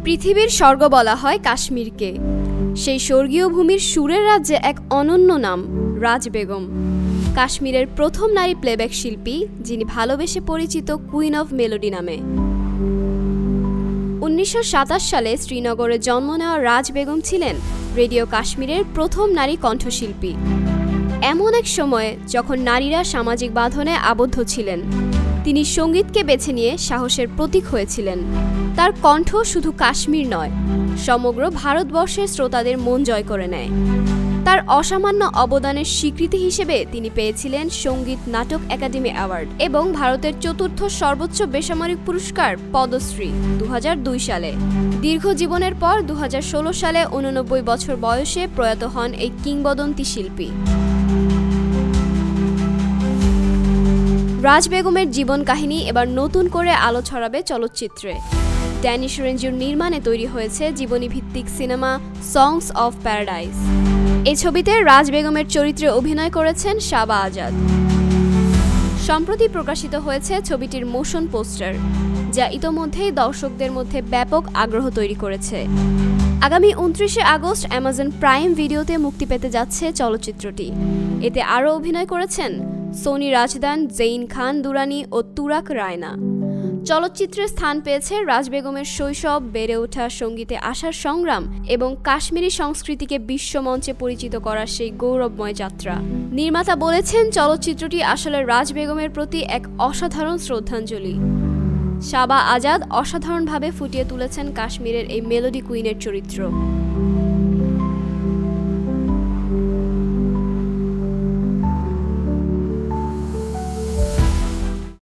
পৃথিবীর স্বর্গ বলা হয় কাশ্মীরকে। সেই স্বর্গীয় ভূমির সুরের রাজ্যে এক অনন্য নাম রাজ বেগম, কাশ্মীরের প্রথম নারী প্লেব্যাক শিল্পী, যিনি ভালোবেসে পরিচিত কুইন অফ মেলোডি নামে। 1927 সালে শ্রীনগরে জন্ম নেওয়া রাজ বেগম ছিলেন রেডিও কাশ্মীরের প্রথম নারী কণ্ঠশিল্পী। এমন এক সময়ে যখন নারীরা সামাজিক বাঁধনে আবদ্ধ ছিলেন, তিনি সঙ্গীতকে বেছে নিয়ে সাহসের প্রতীক হয়েছিলেন। তার কণ্ঠ শুধু কাশ্মীর নয়, সমগ্র ভারতবর্ষের শ্রোতাদের মন জয় করে নেয়। তার অসামান্য অবদানের স্বীকৃতি হিসেবে তিনি পেয়েছিলেন সঙ্গীত নাটক একাডেমি অ্যাওয়ার্ড এবং ভারতের চতুর্থ সর্বোচ্চ বেসামরিক পুরস্কার পদ্মশ্রী 2002 সালে। দীর্ঘ জীবনের পর 2016 সালে 89 বছর বয়সে প্রয়াত হন এই কিংবদন্তি শিল্পী। রাজ বেগমের জীবন কাহিনী এবার নতুন করে আলো ছড়াবে চলচ্চিত্রে। ড্যানিশ রেঞ্জুর নির্মাণে তৈরি হয়েছে জীবনীভিত্তিক সিনেমা সংস অফ প্যারাডাইস। এই ছবিতে রাজ বেগমের চরিত্রে অভিনয় করেছেন শাবা আজাদ। সম্প্রতি প্রকাশিত হয়েছে ছবিটির মোশন পোস্টার, যা ইতোমধ্যেই দর্শকদের মধ্যে ব্যাপক আগ্রহ তৈরি করেছে। আগামী 29 আগস্ট অ্যামাজন প্রাইম ভিডিওতে মুক্তি পেতে যাচ্ছে চলচ্চিত্রটি। এতে আরও অভিনয় করেছেন সোনি রাজদান, জেইন খান দুরানি ও তুরাক রায়না। চলচ্চিত্রে স্থান পেয়েছে রাজ বেগমের শৈশব, বেড়ে ওঠা, সঙ্গীতে আসার সংগ্রাম এবং কাশ্মীরি সংস্কৃতিকে বিশ্বমঞ্চে পরিচিত করার সেই গৌরবময় যাত্রা। নির্মাতা বলেছেন, চলচ্চিত্রটি আসলে রাজ বেগমের প্রতি এক অসাধারণ শ্রদ্ধাঞ্জলি। শাবা আজাদ অসাধারণভাবে ফুটিয়ে তুলেছেন কাশ্মীরের এই মেলোডি কুইনের চরিত্র।